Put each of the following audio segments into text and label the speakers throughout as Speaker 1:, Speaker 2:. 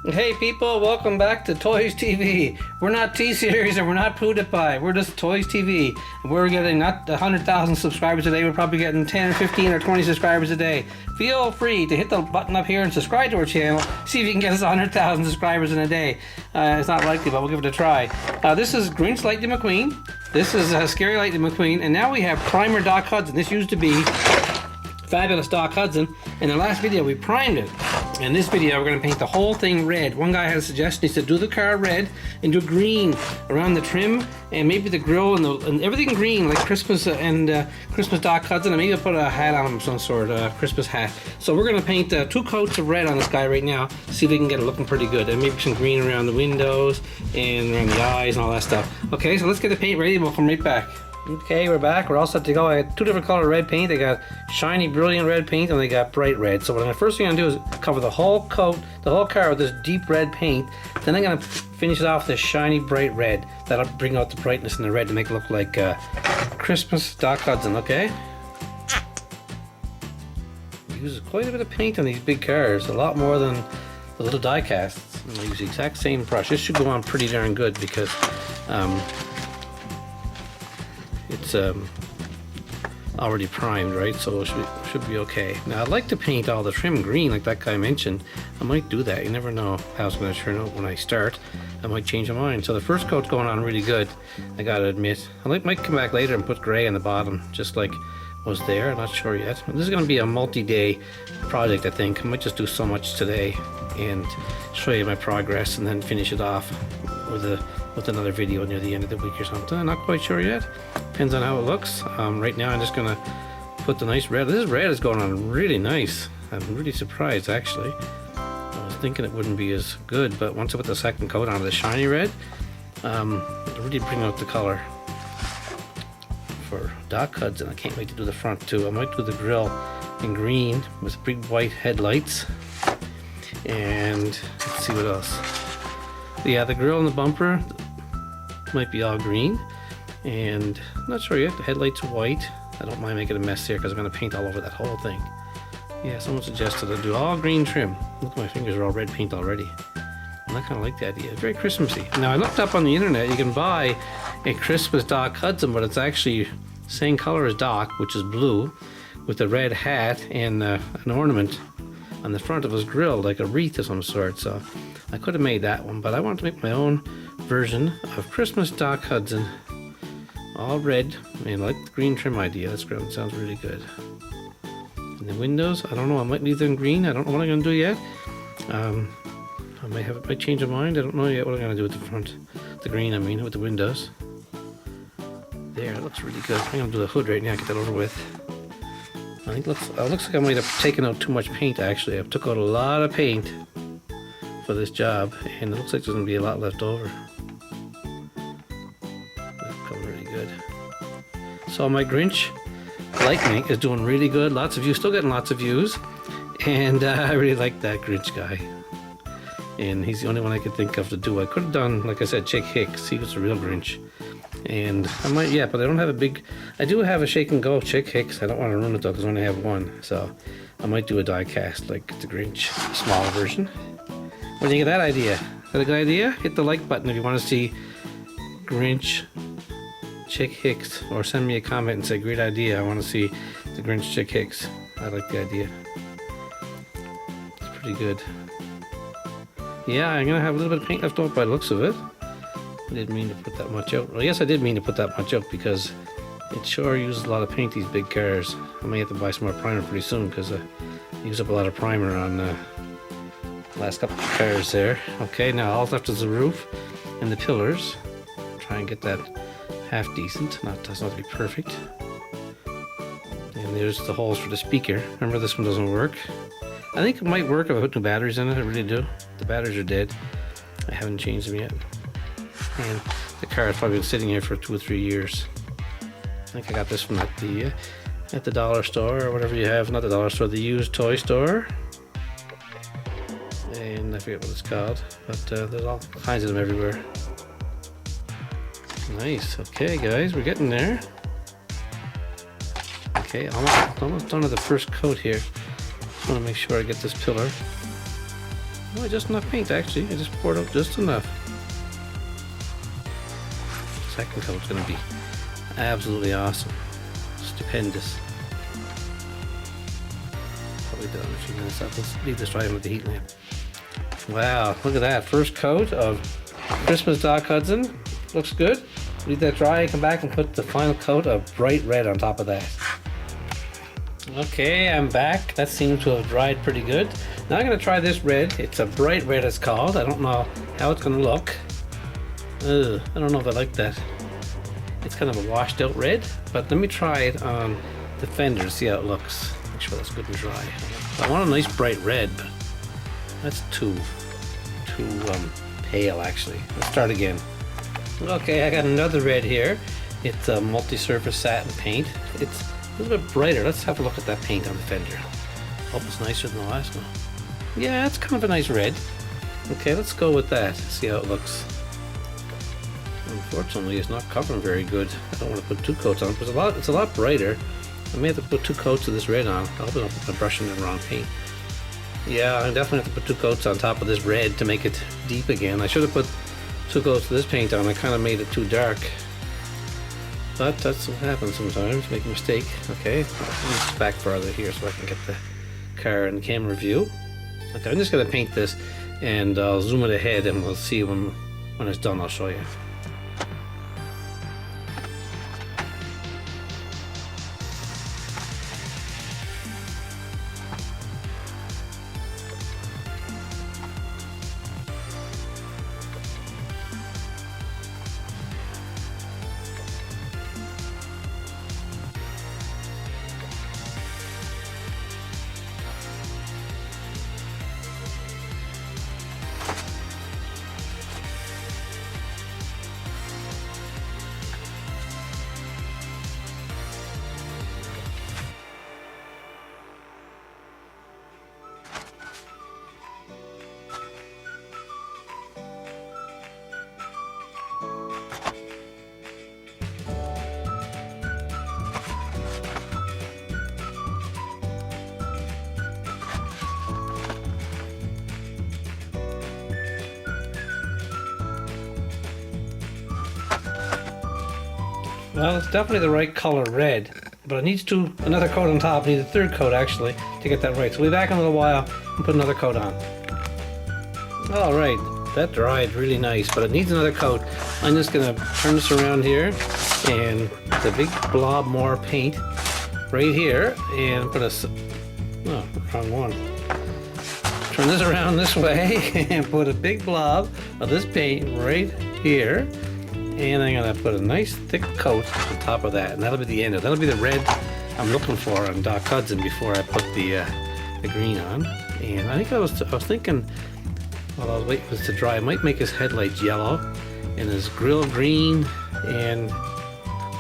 Speaker 1: Hey people, welcome back to Toys TV. We're not T-Series and we're not PewDiePie. We're just Toys TV. We're getting not 100,000 subscribers a day. We're probably getting 10, 15, or 20 subscribers a day. Feel free to hit the button up here and subscribe to our channel. See if you can get us 100,000 subscribers in a day. It's not likely, but we'll give it a try. This is Grinch Lightning McQueen. This is Scary Lightning McQueen. And now we have Primer Doc Hudson. This used to be Fabulous Doc Hudson. In the last video, we primed it. In this video, we're going to paint the whole thing red. One guy had a suggestion. He said, do the car red and do green around the trim and maybe the grill and everything green, like Christmas and Christmas Doc Hudson. And maybe I'll put a hat on him of some sort, a Christmas hat. So we're going to paint 2 coats of red on this guy right now. See if we can get it looking pretty good. And maybe some green around the windows and around the eyes and all that stuff. Okay, so let's get the paint ready. We'll come right back. Okay, we're back. We're all set to go. I got 2 different color red paint. They got shiny, brilliant red paint, and they got bright red. So what I'm first thing I'm gonna do is cover the whole coat, the whole car with this deep red paint. Then I'm gonna finish it off with this shiny, bright red. That'll bring out the brightness in the red to make it look like Christmas Doc Hudson. Okay. We use quite a bit of paint on these big cars, a lot more than the little die casts. And I use the exact same brush. This should go on pretty darn good because. It's already primed, right? So it should be okay. Now I'd like to paint all the trim green like that guy mentioned. I might do that. You never know how it's going to turn out when I start. I might change my mind. So the first coat's going on really good, I gotta admit. I might come back later and put gray on the bottom, just like was there. I'm not sure yet. This is going to be a multi-day project, I think. I might just do so much today and show you my progress and then finish it off with another video near the end of the week or something. I'm not quite sure yet. Depends on how it looks. Right now I'm just gonna put the nice red. This red is going on really nice. I'm really surprised actually. I was thinking it wouldn't be as good, but once I put the second coat on the shiny red, it'll really bring out the color for Doc Hudson. I can't wait to do the front too. I might do the grill in green with big white headlights. And let's see what else. Yeah, the grill and the bumper might be all green, and I'm not sure yet. The headlights are white. I don't mind making a mess here because I'm going to paint all over that whole thing. Yeah, someone suggested I do all green trim. Look, my fingers are all red paint already. And I kind of like the idea. It's very Christmassy. Now I looked up on the internet. You can buy a Christmas Doc Hudson, but it's actually same color as Doc, which is blue, with a red hat and an ornament on the front of his grill, like a wreath of some sort. So I could have made that one, but I want to make my own version of Christmas Doc Hudson. All red. I mean, I like the green trim idea. That's great. It sounds really good. And the windows, I don't know. I might leave them green. I don't know what I'm going to do yet. I might change my mind. I don't know yet what I'm going to do with the front. The green, I mean, with the windows. There, it looks really good. I'm going to do the hood right now. Get that over with. I think it looks like I might have taken out too much paint actually. I took out a lot of paint for this job, and it looks like there's going to be a lot left over. That's going really good. So my Grinch Lightning is doing really good. Lots of views, still getting lots of views, and I really like that Grinch guy. And he's the only one I could think of to do. I could have done, like I said, Chick Hicks. He was a real Grinch. And I might, yeah, but I don't have a big, I do have a shake and go Chick Hicks. I don't want to ruin it though because I only have one. So I might do a die cast like the Grinch, smaller version. What do you think of that idea? Is that a good idea? Hit the like button if you want to see Grinch Chick Hicks, or send me a comment and say, great idea, I want to see the Grinch Chick Hicks. I like the idea. It's pretty good. Yeah, I'm going to have a little bit of paint left over by the looks of it. I didn't mean to put that much out. Well, yes, I did mean to put that much out because it sure uses a lot of paint, these big cars. I may have to buy some more primer pretty soon because I use up a lot of primer on the last couple of cars there. Okay, now all left is the roof and the pillars. Try and get that half decent. Doesn't have to be perfect. And there's the holes for the speaker. Remember, this one doesn't work. I think it might work if I put new batteries in it. I really do. The batteries are dead. I haven't changed them yet. And the car has probably been sitting here for 2 or 3 years. I think I got this from at the dollar store or whatever you have. Not the dollar store, the used toy store. And I forget what it's called, but there's all kinds of them everywhere. Nice. Okay, guys, we're getting there. Okay, almost done with the first coat here. Just want to make sure I get this pillar Oh, just enough paint actually. I just poured out just enough. Second coat's gonna be absolutely awesome. Stupendous. Probably done in a few minutes. Let's leave this dry with the heat lamp. Wow, look at that. First coat of Christmas Doc Hudson. Looks good. Leave that dry, come back and put the final coat of bright red on top of that. Okay, I'm back. That seems to have dried pretty good. Now I'm going to try this red. It's a bright red it's called. I don't know how it's going to look. Ugh, I don't know if I like that. It's kind of a washed out red, but let me try it on the fender, see how it looks. Make sure that's good and dry. I want a nice bright red, but that's too pale actually. Let's start again. Okay, I got another red here. It's a multi-surface satin paint. It's a little bit brighter. Let's have a look at that paint on the fender. Hope it's nicer than the last one. Yeah, it's kind of a nice red. Okay, let's go with that. See how it looks. Unfortunately, it's not covering very good. I don't want to put two coats on. It's a lot brighter. I may have to put two coats of this red on. I hope I don't put my brush in the wrong paint. Yeah, I definitely have to put two coats on top of this red to make it deep again. I should have put two coats of this paint on. I kind of made it too dark. But that's what happens sometimes. Make a mistake. Okay, let's back farther here so I can get the car in camera view. Okay, I'm just going to paint this and I'll zoom it ahead and we'll see when it's done. I'll show you. Well, it's definitely the right color red, but it needs another coat on top. It needs a third coat actually to get that right. So we'll be back in a little while and put another coat on. All right, that dried really nice, but it needs another coat. I'm just gonna turn this around here and the big blob more paint right here and put wrong one. Turn this around this way and put a big blob of this paint right here. And I'm gonna put a nice thick coat on top of that, and that'll be the end of it. That'll be the red I'm looking for on Doc Hudson before I put the green on. And I think I was thinking while I was waiting for this to dry, I might make his headlights yellow and his grill green, and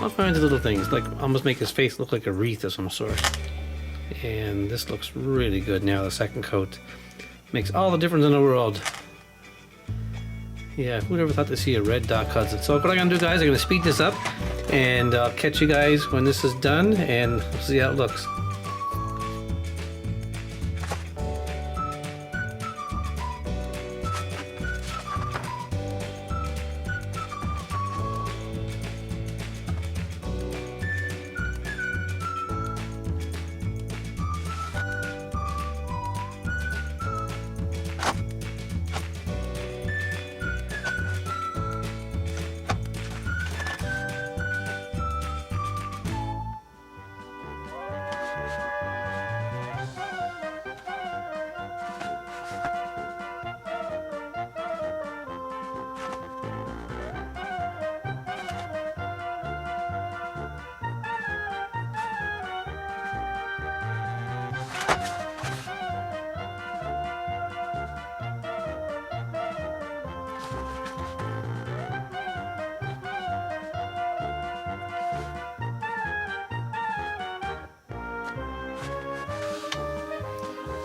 Speaker 1: all kinds of little things, like almost make his face look like a wreath of some sort. And this looks really good now. The second coat makes all the difference in the world. Yeah, who'd ever thought to see a red Doc Hudson? So what I'm gonna do, guys, I'm gonna speed this up and I'll catch you guys when this is done and we'll see how it looks.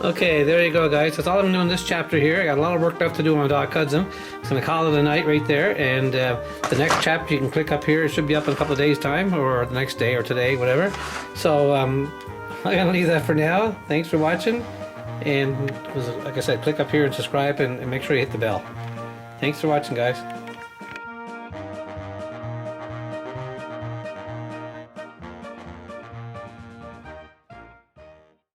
Speaker 1: Okay, there you go, guys. That's all I'm doing this chapter here. I got a lot of work left to do on Doc Hudson. I'm going to call it a night right there. And the next chapter you can click up here. It should be up in a couple of days' time, or the next day, or today, whatever. So I'm going to leave that for now. Thanks for watching, And like I said, click up here and subscribe and make sure you hit the bell. Thanks for watching, guys.